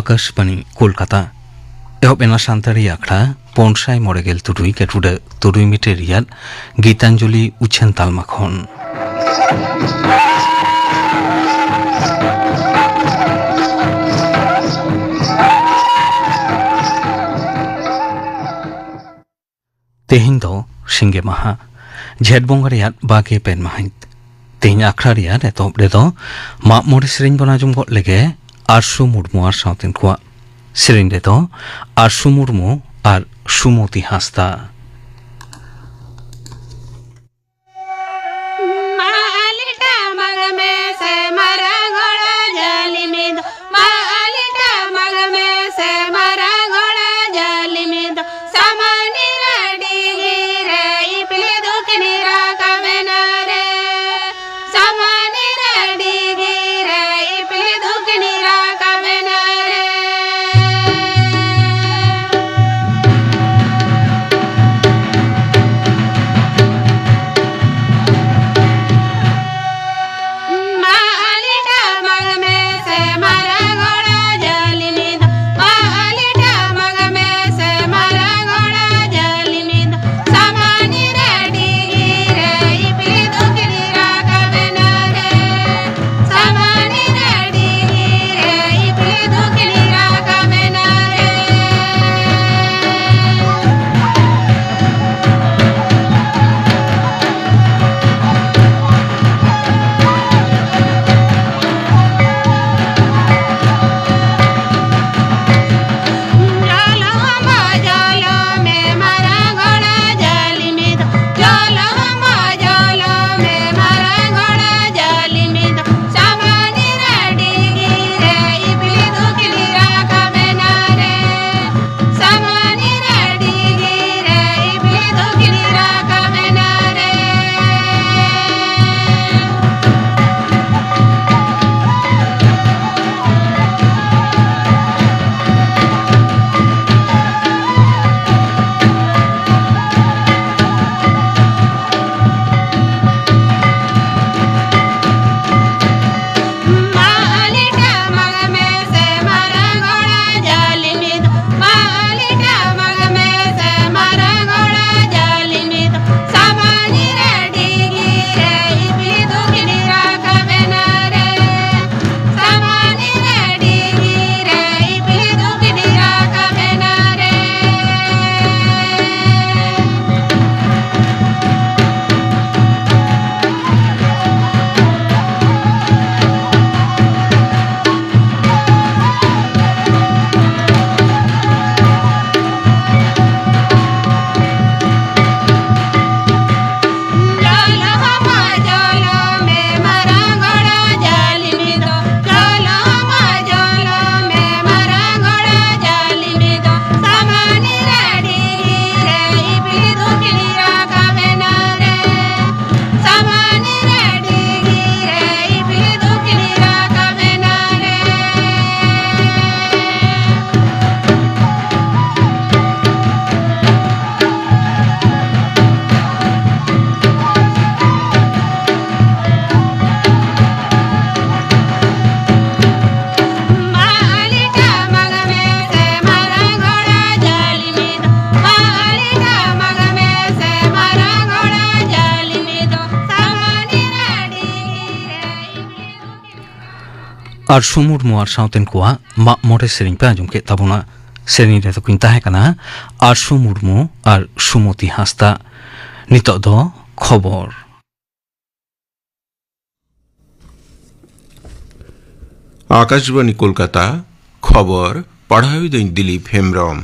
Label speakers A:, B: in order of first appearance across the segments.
A: आकाशवाणी कलकाता एहबेना सानताड़ी आखड़ा पनसाय मरेगेल तुरुई केटुडे तुरुई मिटे रियाद गीतांजलि उछेन तालमाखन तेहिन दो सिंगे माहा झेट बंगा रियाद बागे पेन माहित तेहिन आखड़ा रियाद एतहब रेदो माग मरे सेरेñ बनाजुम गत लेगे आरसु मुर्मु आर सावतेन कुआ सेरेñ रेदो आरसु मुर्मु आर सुमति हांसदा आरसु मुर्मु आर सावतेन कुआ माग मरे सेरेñ पे आंजम के ताबोना सेरेñ रे तो किन ताहे काना आरसु मुर्मु आर सुमति हांसदा नितोग दो खबर
B: आकाशवाणी कलकाता खबर पढ़ाई दिन दिलीप हेम्ब्रम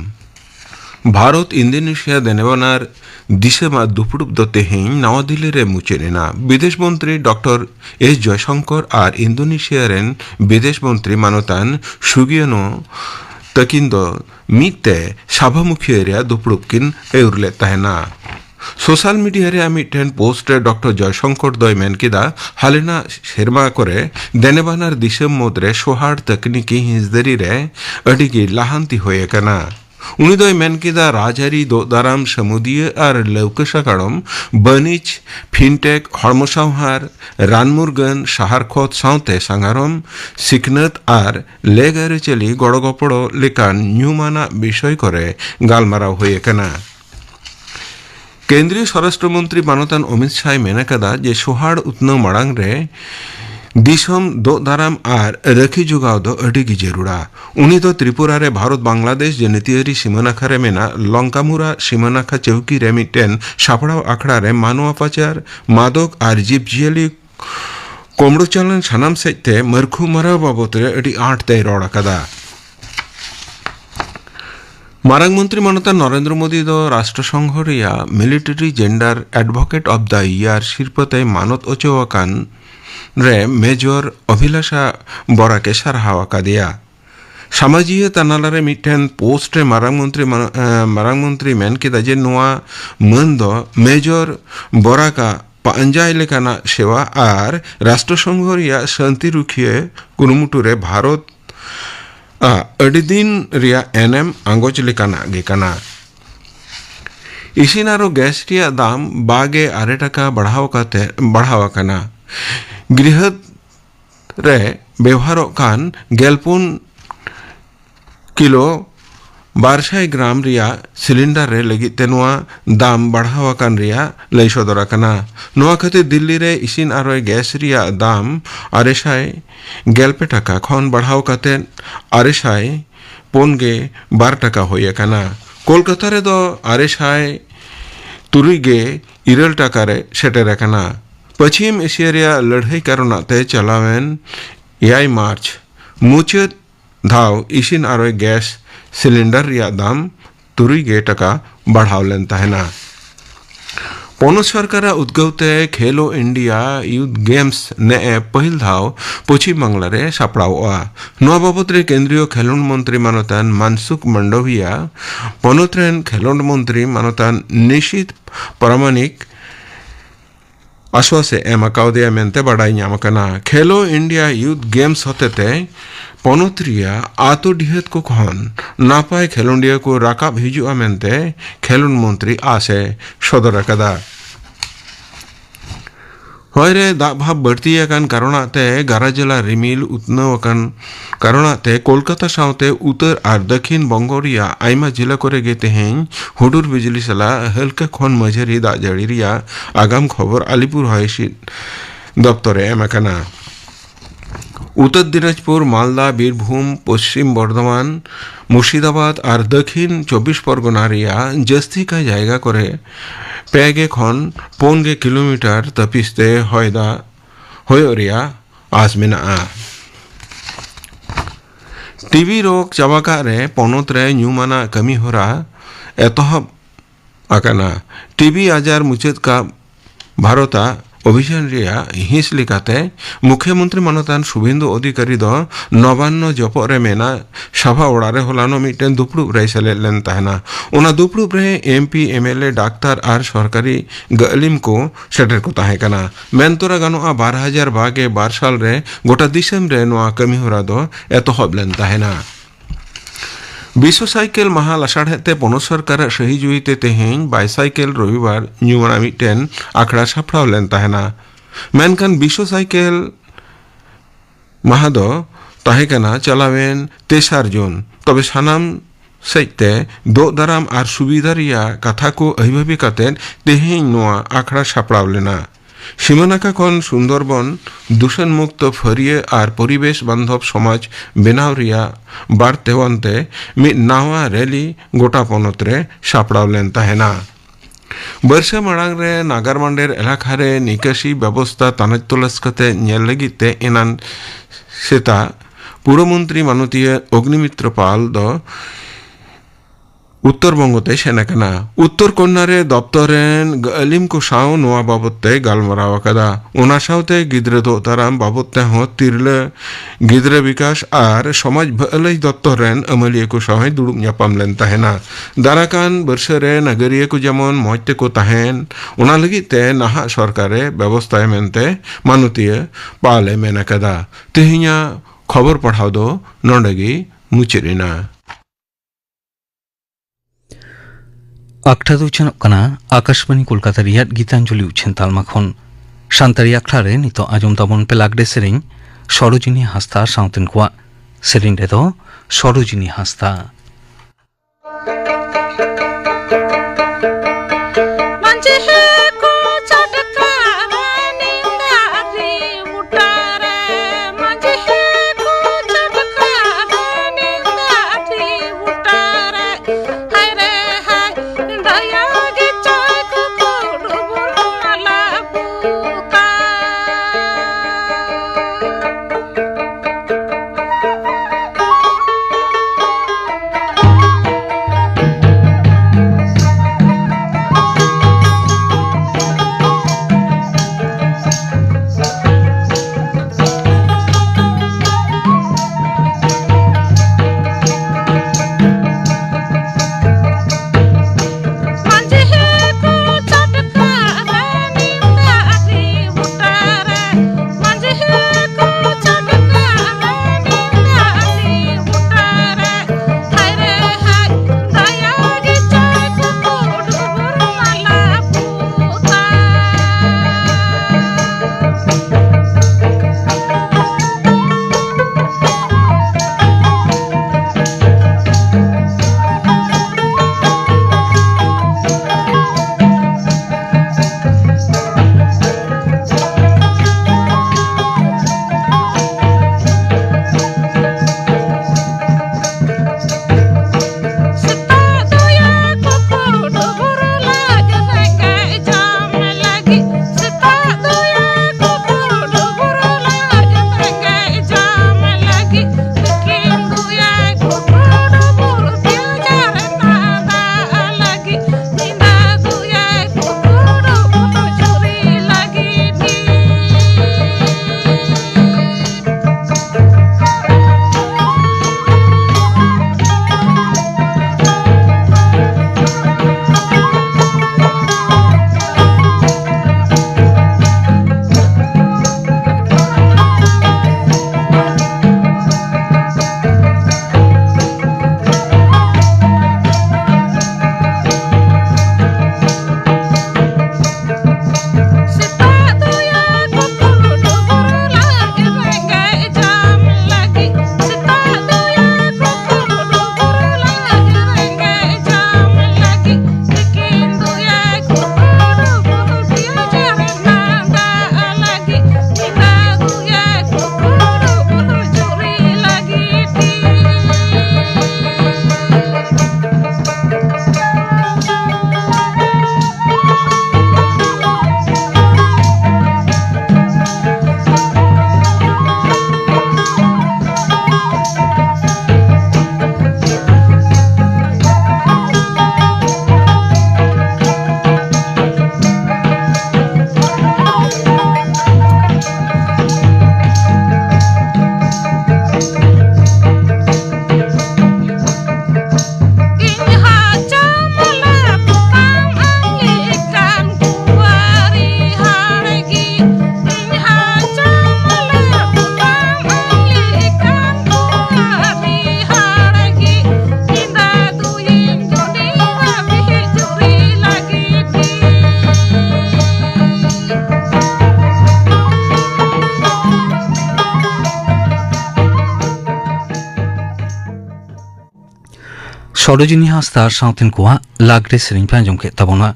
B: भारत इंडोनेशिया देनेबानार दिसेमा दुपुरुप दते हें नवा दिल्ली रे मुचेना विदेश मंत्री डॉक्टर एस जयशंकर और इंडोनेशिया रेन विदेश मंत्री मानतान सुगियानो तकिंदो मिते सभामुखी एरिया दुपुरुप किन एउरले तहना सोशल मीडिया रे मिटेन पोस्ट डॉक्टर जयशंकर दय मेन किदा हालेना शेरमा करे देनेबानार दिसम मोदरे सोहार तकनीकी हिजदरी रे अडिगी लाहांती होये कना उनी दोय मेन केदा राजआरी दो दाराम समुदिया और लौका सागाड़म बनिज फिनटेक हड़मो सावहार रानमुरगान साहार खत सावते सांगारम सिखनत और लेग आरिचाली गड़ गपड़ लेकान न्यूमाना विषय करे गालमाराव हुए कना। केंद्रीय स्वराष्ट्र मंत्री मानतान अमित शाह मेना कदा जे सोहाड़ उतनाव माड़ांग रे दिसम दो दाराम और रखी जुगाव दो अड़ी की जरूरा। उन्हीं तो त्रिपुरा रे भारत बांग्लादेश जनतियारी सीमानाखा रे मेना लंकामुरा सीमानाखा चौकी रे मिटेन सापड़ाव आखड़ा रे मानवा पाचार मादक और जीव जियाली कोमड़ो चालन सानाम सेजते मरखु मराव बाबत रे अड़ी आठ तय रोड़ कदा। मारांग मंत्री मानता नरेंद्र मोदी दो राष्ट्रसंघ रिया military gender advocate of the year शिरपते मानत ओचोवाकान रे मेजर अभिलाषा बरा के सारहाव दिया। सामाजिक तानालारे मिटेन पोस्ट रे मारांग मंत्री मेन केदा जे नोआ मन दो मेजर बरा का पांजाय लेकाना सेवा और राष्ट्रसंघ रिया शांति रुखिए कुरुमुटु रे भारत अड़ी दिन रिया एनएम आंगोच लेकाना गे कना। इसिन आरो गैस रिया दाम बागे आरे टका बढ़ाव कना। गृह रे व्यवहारों कान गेलपुन किलो 1200 ग्राम रिया सिलिंडर रे लगी तेनुआ दाम बढ़ावा कान रिया लई सदरा कना। नोआ खातिर दिल्ली रे इसिन आरो गैस रिया दाम 290 टका खन बढ़ाव काते 212 टका होय कना। कोलकाता रे दो 237 टका रे सेटर कना। पश्चिम एशिया रिया लड़ाई कारणते चलावेन 8 मार्च मुचाद धाव इसिन आरो गैस सिलिंडर रिया दाम 3 टका बढ़ाव लेन तहना। पोनो सरकार उद्गवते खेलो इंडिया यूथ गेम्स ने पहिल धाव पश्चिम बांग्ला रे सापड़ावा। नोआ बाबत रे केंद्रीय खेलों मंत्री मानतान मानसुख मंडविया पोनोत्रेन खेलों मंत्री मानतान निशित प्रामाणिक आश्वासे एमकाउदिया मेंते बड़ाई न्यामकना। खेलो इंडिया यूथ गेम्स होतेते पनोत्रिया आतो डिहत को खन नापाय खेलोंडिया को राकाब हिजुआ मेंते खेलों मंत्री आसे सदर कदा। होयरे दाग भाव बढ़ती अकान कारणते गाराजला रिमिल उतनाव अकान कारणते कोलकाता सावते उत्तर और दक्षिण बंगोरिया आयमा जिला करे गे तेहें हुडुर बिजली सला हल्का खन मझरी दाग जड़ी रिया आगाम खबर अलीपुर हवाई दफ्तरे एमकना। उत्तर दिनाजपुर मालदा बीरभूम पश्चिम बर्धमान मुर्शिदाबाद और दक्षिण 24 परगना रिया जस्ती का जायगा करे पेगे खन 5 किलोमीटर तपिस्ते होयरिया आजमेना। टीबी रोग चाबाका रे पोनोत रे न्यूमाना कमी होरा एतहब आकना। टीबी आजार मुचाद का भारता अभियान रिया हिंस लिकाते मुख्यमंत्री मानतान शुभेंदु अधिकारी दो नवान्न जपो रे मेना सभा ओड़ारे होलानो मिटेन दुपड़ुब रे सेले लेन तहना। उना दुपड़ुब रे एमपी एमएलए डाक्टर और सरकारी गलिम को सेटर को ताहे कना। मेनतोरा गानोआ 12,000 भागे 12 साल रे गोटा दिसम रे नोआ कमी होरा दो एतहब लेन तहना। विश्व साइकेल महा लासाढ़ते पोनो सरकार सही जुईते तेहें बाइसाइकेल रविवार न्यूमाना मिटेन आखड़ा सापड़ाव लेन तहना। मेनखान विश्व साइकेल महा दो ताहे कना चलावेन 3 जून तबे सानाम सेजते दो दाराम और सुविधा रिया कथा को अभिभावी काते तेहें नोआ आखड़ा सापड़ाव लेना। सीमानाका खन सुंदरबन दूषण मुक्त फरिये और परिवेश बांधव समाज बेनाव रिया बारतेवंते मिद नावा रैली गोटा पोनोत रे सापड़ाव लेन तहना। बर्षा माड़ांग रे नागारमांडेर एलाका रे निकासी व्यवस्था तानाज तलाश कते नेल लगिते एनान सेता पुरमंत्री मानतीय अग्निमित्र पाल दो उत्तर बंगते सेनाकना। उत्तर कन्नारे दफ्तरेन गलिम को साव नोआ बाबते गालमाराव कदा। उना सावते गिद्रे दो ताराम बाबते हो तिरले गिद्रे विकास और समाज भलाई दफ्तरेन अमलिया को साव दुड़ुब न्यापाम लेन तहना। दाराकान बर्षरे नगरिया को जेमन मौजते को तहन उना लगिते नाहा सरकारे व्यवस्था मेनते मानुतीय पाले मेना कदा। तेहिया खबर पढ़ाव दो नोंडगी मुचरिना।
A: akta do uchenok kana Akashbani Kolkata riyad Gitanjoli uchen talma khon Santari akla re nito ajom tabon pe lagde sereng Sorojini Hasta sauten kwa sereng re do Sorojini Hasta Sorojini Hasta sauten kwa lagre sering panjong ke tabona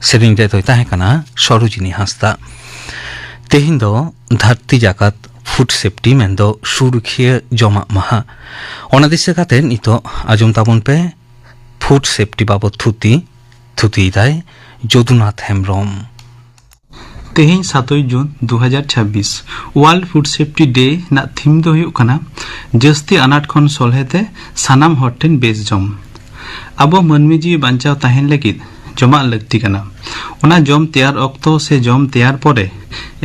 A: sering de toy tahe kana Sorojini Hasta tehindo dharti jakat food safety mendo surukhiya joma maha ona dise kate nito ajom tabon pe food safety babot thuti dai Jodunath Hemrom
C: तेहें 7 June 2026 world food safety day ना theme दो हुयुक कना जस्ती अनाट खन सोलहेते सानाम हॉटेन base जम अब मनमी जी बांचाव ताहेन लगिद जमा लगती कना ओना जम तैयार अक्तो से जम तैयार परे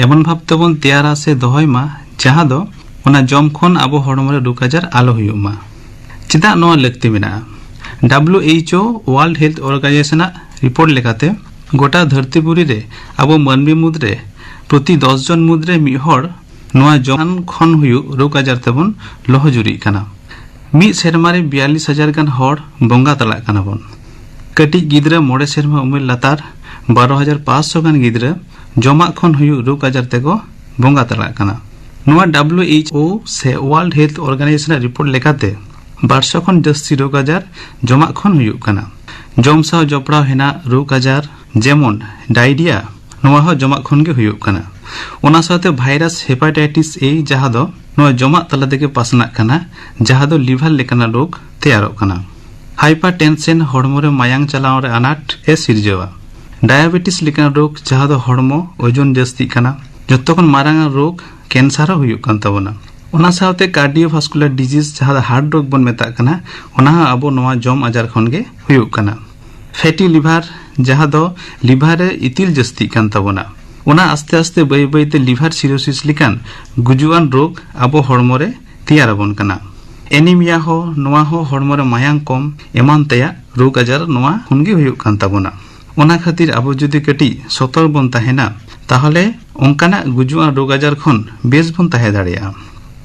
C: एमन भाव तबन तैयारा से दोहयमा जहां दो ओना जम खन अब हड़मरे रोग आजार आलो हुयुमा चिदा नो लगती मेना WHO World Health Organization report लेकाते गोटा धरतीपुरी रे अब मनमी मुद्रे प्रति 10 जन मुद्रे मिहर नोआ जन खन हुयु रोग आजार तबन लहजुरी कना मी सेरमारे 42,000 गान हर बंगा तला कना बन कटिज गिद्रा मोड़े सेरमा उमेर लातार 12,500 गान गिद्रा जमा खन हुयु रोग आजार तेको बोंगा तलाक कना नोआ WHO से वर्ल्ड हेल्थ ऑर्गेनाइजेशन रिपोर्ट लेकाते 1200 खन जस्ती रोग आजार जमा खन हुयु कना जम साव जपड़ाव हेना रोग आजार जेमन डायरिया नोआ हो जमा खन के हुयु कना ओना साथे भाइरस हेपाटाइटिस ए जहा दो नोआ जमा तला तेके पासना कना जहा दो लिवर लेकना रोग तैयारोग कना हाइपरटेंशन हड़मो रे मायांग चलाव रे अनाट ए सिरजवा डायबिटीज लेकना रोग जहा दो हड़मो ओजन जस्ती कना जत्तखन मारांग रोग कैंसर हुयु कान तबना ओना साथे कार्डियोवास्कुलर डिजीज जहा हार्ट रोग बन मेता कना ओना आबो नोआ जम आजार खन गे हुयु कना फैटी लिवर जहा दो लिवर रे इतिल जस्ती कान तबना ओना आस्ते आस्ते बै बैते लिवर सिरोसिस लिकान गुजुआन रोग आबो हड़मो रे तैयारबन कना एनीमिया हो नोआ हो हड़मो रे मायांग कम एमान तया रोग आजार नोआ खनगे हुयु कान तबना ओना खातिर आबो जदि कटी सतर्क बन ताहेना ताहले ओंकाना गुजुआन रोग आजार खन बेस बन ताहे दाड़िया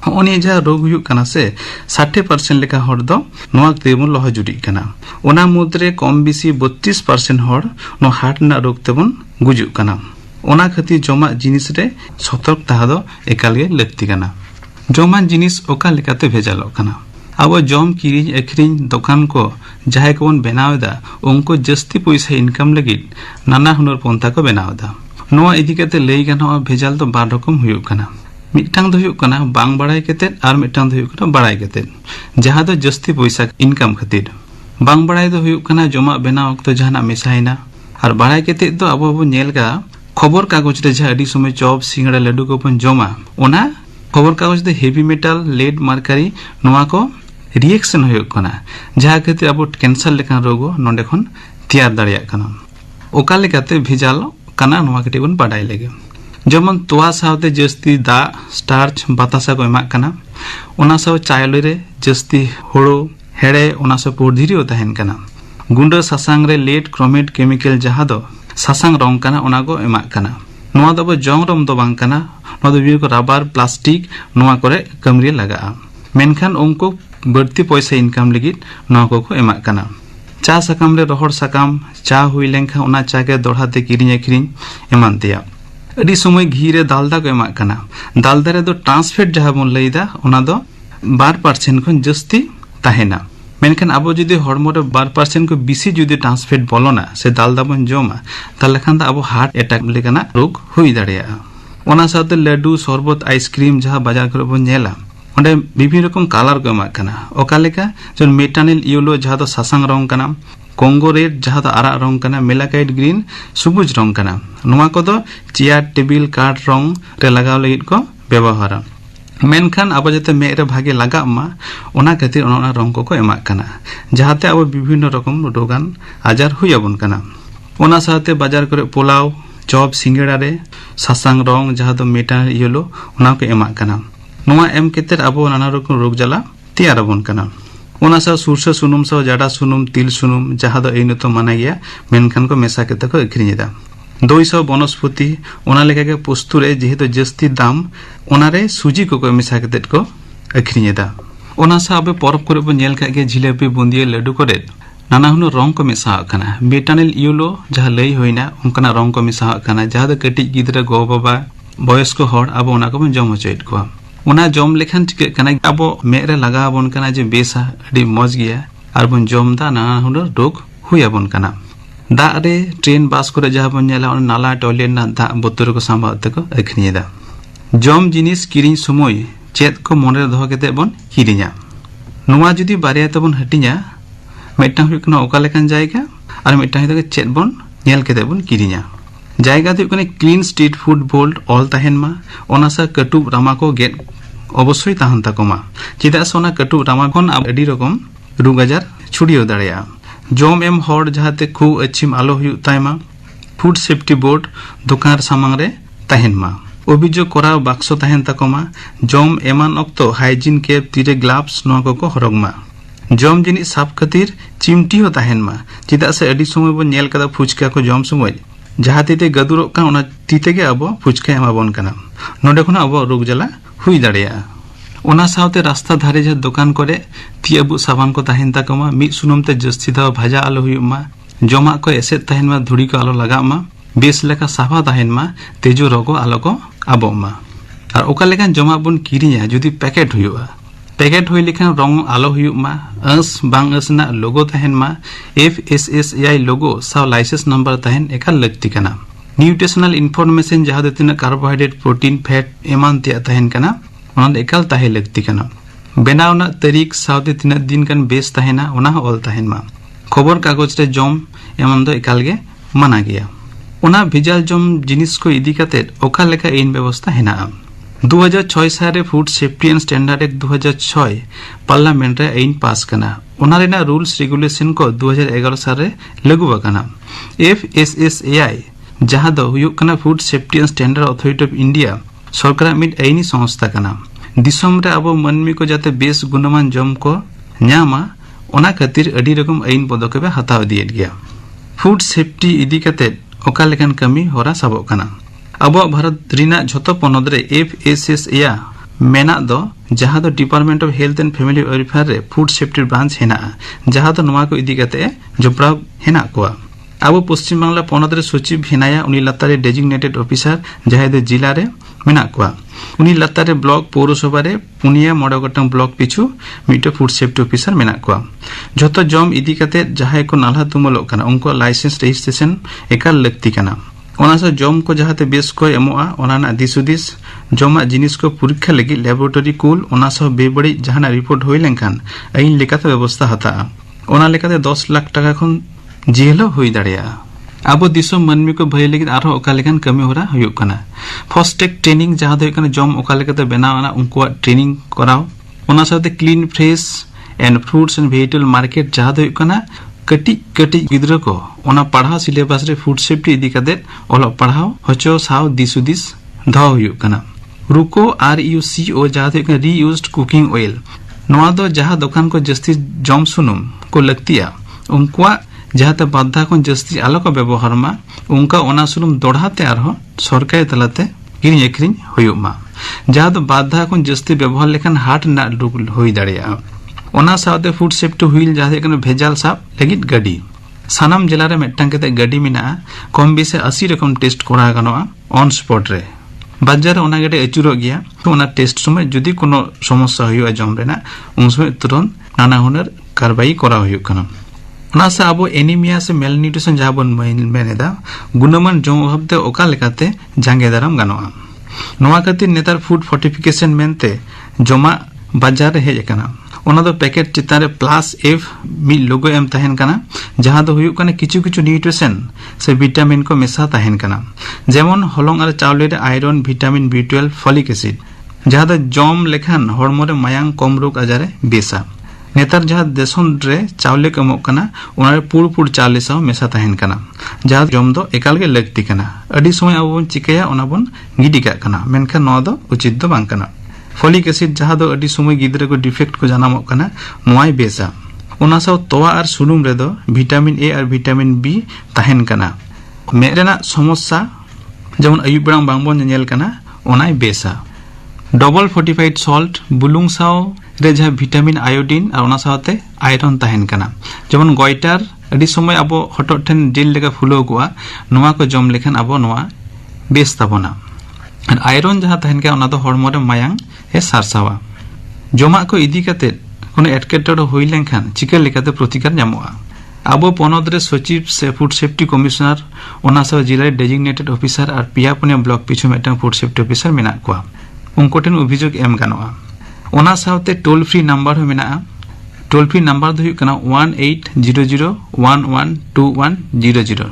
C: ओनी जहा रोग हुयु कना से 60% लेका हड़ दो नोआ तेबन लह जुड़ी कना ओना मुद्रे कम बेसी 32% हड़ नो हार्ट ना रोग तेबन गुजु कना ओना खातिर जमा जिनिस रे सतर्क ताहा दो एकाल गे लगती कना जमा जिनिस ओका लेकाते भेजालो कना अब जम किरिंग अखरिंग दुकान को जहां को बन बनावदा उनको जस्ती पैसा इनकम लगी नाना हुनर पंथा को बनावदा नोआ इदी कते लई गानो भेजाल तो बार रकम हुयु कना मिटटांग दो हुयु कना बांग बाड़ाय कते आर मिटटांग दो हुयु कना बाड़ाय कते जहां दो जस्ती पैसा इनकम खातिर बांग बाड़ाय दो हुयु कना जमा बनाव तो जहाना मेसाइना और बाड़ाय कते दो अब नेल का खबर कागज रे जहा अडी समय चॉप सिंगड़ा लड्डू को पन जमा ओना खबर कागज दे हेवी मेटल लेड मार्करी नोआ को रिएक्शन हुयु कना जहा खातिर अब कैंसर लेखा रोग नोंडे खन तैयार दाड़िया कना ओका लेकाते भेजाल कना नोआ कटे बन बाडाय लेगे जेमन तोआ सावते जस्ती दा स्टार्च बतासा को एमा कना ओना साव चायलो रे जस्ती होड़ो हेड़े ओना से पोरधिरियो तहन कना गुंडा सासांग रे लेड क्रोमेट केमिकल जहा दो सासांग रंग कना ओना को एमा कना नोआ दो जंग रम दो बांग कना नोआ दो बियो को रबर प्लास्टिक नोआ करे कमरे लगा मेनखान उनको बढ़ती पैसा इनकम लगी नोआ को एमा कना चा सकाम रे रोहड़ सकाम चा हुई लेंखा ओना चा के दोड़ाते किरिंग अखरिंग एमान तेया अडी समय घी रे दालदा को एमा कना दालदा रे दो ट्रांसफेट जहा बन लईदा ओना दो 12% खन जस्ती ताहेना मेनखान अब जदि हड़मो रे 12% को बेसी जदि ट्रांसफेट बोलोना से दालदा बन जमा ताले खान अब हार्ट अटैक लेकाना रोग हुई दाड़िया ओना साथे लड्डू शरबत आइसक्रीम जहा बाजार करे बन नेला ओंडे विभिन्न रकम कलर को एमा कना ओका लेका जन मेटानिल येलो जहा दो सासांग रंग कना कोंगो रेड जहा दो आरा रंग कना मेलाकाइट ग्रीन सुबुज रंग कना नोआ को दो चेयर टेबिल कार्ड रंग रे लगाव लगित को व्यवहार मेनखान अब जते मे रे भागे लगा मा ओना खातिर ओना रंग को एमा कना जहाते अब विभिन्न रकम रोगान आजार हुयबन कना ओना साथे बाजार करे पोलाव चॉप सिंगड़ा रे सासांग रंग जहा दो मेटानिल येलो ओना को एमा कना नोआ एम केतेर अब नाना रकम रोग जला तैयारबन कना ओना सा सुरसा सुनुम सा जाडा सुनुम तिल सुनुम जहा दो एनो तो माना गया मेनखान को मेसा केते को अखरिनेदा 200 बनस्पति ओना लेका के पोस्तुरे जेहेतु जस्ती दाम ओना रे सुजी को मेसा केते को अखरिनेदा ओना सा अब परब करे बन नेल का के जिलेबी बुंदिया लड्डू करे नाना हुनो रंग को मेसा कना मेटानिल येलो जहा लई होइना उनकना रंग को मेसा कना जहा दो कटी गिदरा गो बाबा बयस्क हड़ अब ओना को जम होचेत को ओना जम लेखान चिके कना अब मे रे लगा बन कना जे बेसा अडी मज गया आर बन जम दा नाना हुनो रोग हुयाबन कना दा रे ट्रेन बस करे जहा बन नेला नाला टॉयलेट ना दा बोतल को संभावते को अखनियदा जम जिनिस किरिन समय चेत को मन रे दोह केते बन किरिnya नोआ जदी बारिया तबन हटिnya मेटा हुय कना ओका लेखान जायगा आर मेटा हिदे चेत बन नेल केते बन किरिnya जायगा दो कने क्लीन स्ट्रीट फूड बोल्ड ऑल तहन मा ओना सा कटुब रामा को गेट अवश्य तहन तकमा चेदा सोना कटुब रामा खन अडी रकम रोग आजार छुड़ियो दाड़िया जम एम हड़ जहाते खु अच्छिम आलो हुयु तायमा फूड सेफ्टी बोर्ड दुकान सामांग रे तहन मा अभियोग कराव बाक्सो तहन तकमा जम एमान अक्तो हाइजीन कैप तीरे ग्लव्स नो को हरगमा जम जिनि साफ खातिर चिमटी हो तहन मा चेदा से अडी समय बन नेल कदा फुचका को जम समय जहा तीते गदुरो का ओना तीते के अब फुचका एमा बन कना नोडे खना अब रोग जला हुई दाड़िया ओना सावते रास्ता धारे जहा दुकान करे तियाबु साबान को तहन तकमा मिद सुनुम ते जस्ती दा भाजा आलो हुयुमा जमा को एसेट तहन मा धुड़ी को आलो लगा मा बेस लेका साफा तहन मा तेजो रोगो आलो को आबो मा और ओका लेकान जमा बन किरिया जुदी पैकेट हुआ पैकेट हुई लेखान रंग आलो हुई मा अस बांग अस ना लोगो तहन मा FSSAI लोगो साव लाइसेंस नंबर तहन एका लगती कना न्यूट्रिशनल इन्फॉर्मेशन जहाँ दे तिना कार्बोहाइड्रेट प्रोटीन फैट एमान ते तहन कना ओना एकाल ताहे लगती कना बेनावना तारीख सावते तिना दिन कन बेस तहना ओना ऑल तहन मा खबर कागज रे जम एमन दो एकाल गे माना गया ओना भिजाल जम जिनिस को इदी काते ओका लेका इन व्यवस्था हेना 2006 साल food safety and standard act 2006 parliament रे आईन पास कना ओना रेना रूल्स रेगुलेशन को 2011 साल रे लागू आकना FSSAI जहां दो हुयुक कना food safety and standard authority of India सरकार मिड आईनी संस्था कना दिसम रे अब मनमी को जाते बेस गुणमान जम को न्यामा ओना खातिर अडी रकम आईन पदक्षेप हताव दिए गया फूड सेफ्टी इदी काते ओका लेकान कमी होरा साबो कना अब भारत रिना झतो पनद रे FSSAI मेना दो जहां दो department of health and family welfare रे फूड सेफ्टी ब्रांच हेना जहां दो नवा को इदी काते जपड़ा हेना कोआ अब पश्चिम बांग्ला पनद रे सचिव हेनाया उनी लतारे डेजिग्नेटेड ऑफिसर जहां दो जिला रे मेना कोआ उनी लतारे ब्लॉक पौरसभा रे पुनिया मडगटम ब्लॉक पिछु मिटो फूड सेफ्टी ऑफिसर मेना कोआ झतो जम इदी काते जहां को नाला तुमलो कना उनको लाइसेंस रजिस्ट्रेशन एकाल लगती कना ओना से जम को जहाते बेस को एमोआ ओना ना दिसुदिस जमा जिनिस को परीक्षा लगी लैबोरेटरी कुल ओना से बेबड़ी जहाना रिपोर्ट होई लेनखान आईन लेकाते व्यवस्था हता ओना लेकाते 10 लाख टाका खन जेलो होई दाड़िया अब दिसम मनमी को भय लगी आरो ओका लेकान कमी होरा हुयुक कना फर्स्ट टेक ट्रेनिंग जहां दो कना जम ओका लेकाते बनावना उनको ट्रेनिंग कराओ ओना साथे clean fresh and fruits and vegetable market जहां दो कना कटी कटी गिद्र को ओना पढ़ाओ सिलेबस रे फूड सेफ्टी इदी काते ओलो पढ़ाओ हचो साव दिसुदिस धाव हुयुक कना रुको RUCO जहां दो रीयूज्ड कुकिंग ऑयल नवा दो जहां दुकान को जस्ती जम सुनुम को लगतिया उनका जहाते बाधा को जस्ती आलो को व्यवहार मा उनका ओना सुनुम दोढ़ाते आरो सरकारी तलाते किरिन एकरिन हुयुक मा जहां दो बाधा को जस्ती व्यवहार लेखन हार्ट ना होई दाड़िया ओना सावते फूड सेफ्टी हुइल जहां कने भेजाल साब लगित गाड़ी सानाम जिला रे मेटटांग केते गाड़ी मिना कम बेसे 80 रकम टेस्ट करा गनोआ ऑन स्पॉट रे बाजार ओना गाड़ी अचुरो गया तो ओना टेस्ट समय जदी कोनो समस्या हुआ जम रेना उन समय तुरंत नाना हुनर कार्रवाई करा हुयुक कना ओना से अब एनीमिया से मेल न्यूट्रिशन जाबन मेनेदा गुणमान जम अभावते ओका लेकाते जांगे दाराम गनोआ नोआ खातिर नेतार फूड फोर्टिफिकेशन मेनते जमा बाजार रे हेज कना ओना दो पैकेट चितारे +F मी लोगो एम तहन कना जहां दो हुयुक कना किछु किछु न्यूट्रिशन से विटामिन को मेसा तहन कना जेमन हलंग आर चावले रे iron vitamin B12 folic acid जहां दो जम लेखान हड़मो रे मायांग कम रोग आजारे बेसा नेतार जहां देशन रे चावले कमो कना ओना रे पुर चावले साव मेसा तहन कना जहां जम दो एकाल गे लगती कना अडी समय अब बन चिकया ओना बन गिडी का कना मेनखा नो दो उचित दो बांग कना फॉलिक एसिड जहां दो अडी समय गिद्रे को डिफेक्ट को जानामो कना नोआई बेसा ओना साव तोवा आर सुनुम रे दो विटामिन A और विटामिन B तहन कना मेरेना समस्या जेमन अयुब बेड़ा बांगबन नेल कना ओनाई बेसा डबल फोर्टिफाइड सॉल्ट बुलुंग साव रे जहां विटामिन आयोडीन और ओना सावते आयरन तहन कना जेमन गोइटार अडी समय अब हटो ठेन जेल लेका फुलो गोआ नोआ को जम लेखन अब नोआ बेस ताबोना और आयरन जहां तहन का ओना दो हड़मो रे मायांग ए सारसावा जमा को इदी काते कोनो एटकेटड़ होई लेनखान चिका लेकाते प्रतिकार नामोआ अब पनद रे सचिव से फूड सेफ्टी कमिश्नर ओना सा जिला डेजिग्नेटेड ऑफिसर और पिया पुनिया ब्लॉक पिछु मेटा फूड सेफ्टी ऑफिसर मेना कोआ उनको ठेन अभियोग एम गानोआ ओना सावते टोल फ्री नंबर हो मेना टोल फ्री नंबर दो हुयुक कना 1800112100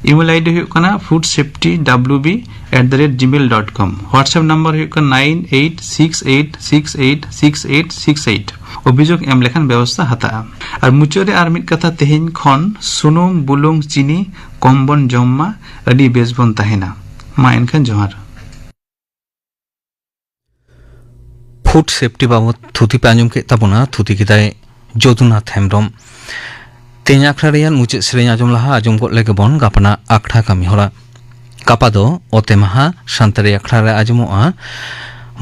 C: ईमेल आईडी हुयुक कना foodsafetywb@gmail.com व्हाट्सएप नंबर हुयुक कना 9868686868 अभियोग एम लेखान व्यवस्था हता और मुचोरे आर मिट कथा तेहेन खन सुनुम बुलुंग चीनी कमबन जम्मा अडी बेसबन तहेना मा एनखान जोहार
A: फूड सेफ्टी बाबत थुति पांजुम के तबना थुति किताय जोदुनाथ हेमब्रम तेज आखड़ा रेयान मुचाद सेरेñ आजम लाहा आजम गद लेगे बन गापना आखड़ा कामी हरा गापा दो अते माहा सानतारी आखड़ा रे आजमोआ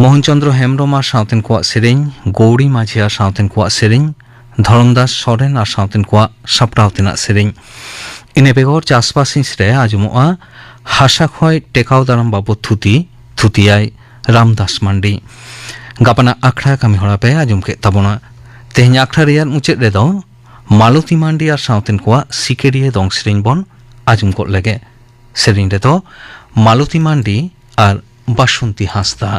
A: मोहन चंद्र हेमब्रम आर सावतेन कोआ सेरेñ गौरी माझी आर सावतेन कोआ सेरेñ धरमदास सोरेन आर सावतेन कोआ सापड़ाव तेना सेरेñ ᱤᱱᱟᱹ ᱵᱮᱜᱚᱨ ᱪᱟᱥᱵᱟᱥ ᱦᱤᱸᱥ ᱨᱮ ᱟᱸᱡᱚᱢᱚᱜᱼᱟ ᱦᱟᱥᱟ ᱠᱷᱚᱭ ᱴᱮᱠᱟᱣ ᱫᱟᱨᱟᱢ ᱵᱟᱵᱚᱫ ᱛᱷᱩᱛᱤᱭᱟᱭ ᱨᱟᱢᱫᱟᱥ ᱢᱟᱱᱰᱤ। ᱜᱟᱯᱟᱱᱟᱜ ᱟᱠᱷᱲᱟ ᱠᱟᱹᱢᱤ ᱦᱚᱨᱟ ᱯᱮ ᱟᱸᱡᱚᱢ ᱠᱮᱫ ᱛᱟᱵᱚᱱᱟ। ᱛᱮᱦᱮᱧ ᱟᱠᱷᱲᱟ ᱨᱮᱭᱟᱜ ᱢᱩᱪᱟᱹᱫ ᱨᱮᱫᱚ ᱢᱟᱞᱚᱛᱤ ᱢᱟᱱᱰᱤ ᱟᱨ ᱥᱟᱶᱛᱮᱱ ᱠᱚᱣᱟᱜ ᱥᱤᱠᱟᱹᱨᱤᱭᱟᱹ ᱫᱚᱝ ᱥᱮᱨᱮᱧ ᱵᱚᱱ ᱟᱸᱡᱚᱢ ᱜᱚᱫ ᱞᱮᱜᱮ। ᱥᱮᱨᱮᱧ ᱨᱮᱫᱚ ᱢᱟᱞᱚᱛᱤ ᱢᱟᱱᱰᱤ ᱟᱨ ᱵᱟᱥᱚᱱᱛᱤ ᱦᱟᱸᱥᱫᱟ।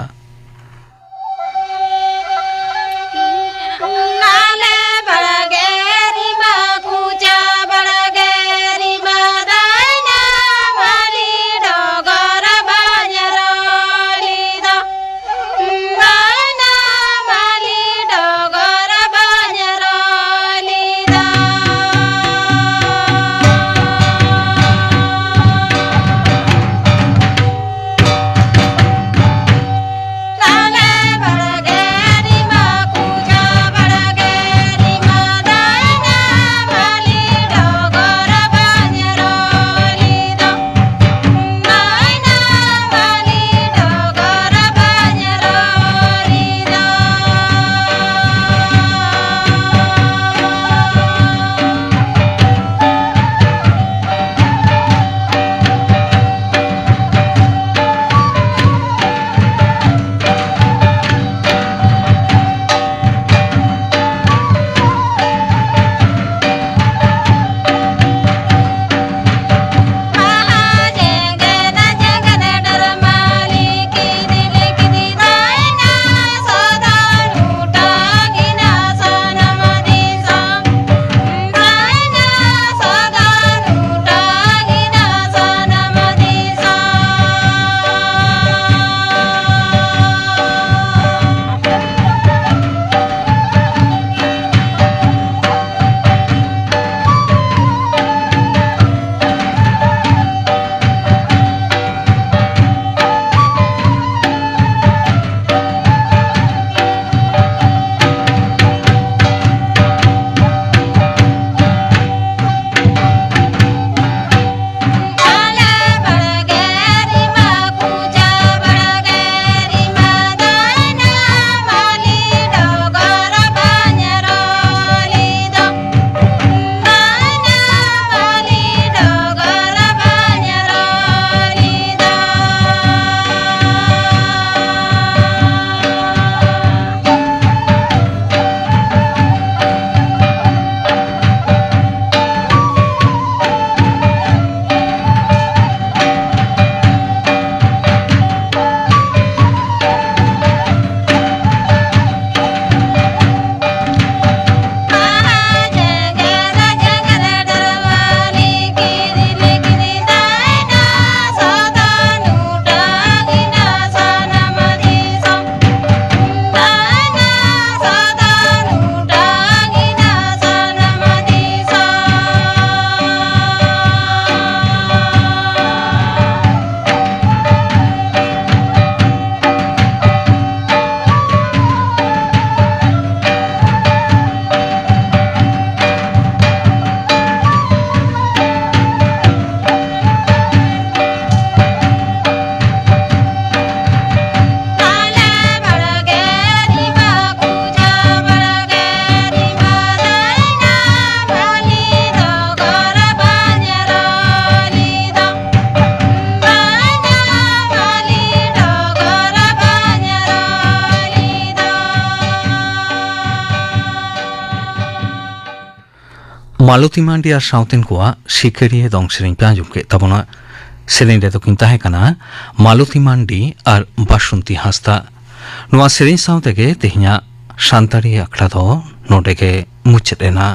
A: ᱢᱟᱞᱚᱛᱤ ᱢᱟᱱᱰᱤ ᱟᱨ ᱥᱟᱶᱛᱮᱱ ᱠᱚᱣᱟᱜ ᱥᱤᱠᱟᱹᱨᱤᱭᱟᱹ ᱫᱚᱝ ᱥᱮᱨᱮᱧ ᱯᱮ ᱟᱸᱡᱚᱢ ᱠᱮᱫ ᱛᱟᱵᱚᱱᱟ। ᱥᱮᱨᱮᱧ ᱨᱮᱫᱚ ᱠᱤᱱ ᱛᱟᱦᱮᱸ ᱠᱟᱱᱟ ᱢᱟᱞᱚᱛᱤ ᱢᱟᱱᱰᱤ ᱟᱨ ᱵᱟᱥᱚᱱᱛᱤ ᱦᱟᱸᱥᱫᱟ। ᱱᱚᱣᱟ ᱥᱮᱨᱮᱧ ᱥᱟᱶ ᱛᱮᱜᱮ ᱛᱮᱦᱮᱧᱟᱜ ᱥᱟᱱᱛᱟᱲᱤ ᱟᱠᱷᱲᱟ ᱫᱚ ᱱᱚᱰᱮ ᱜᱮ ᱢᱩᱪᱟᱹᱫ ᱮᱱᱟ।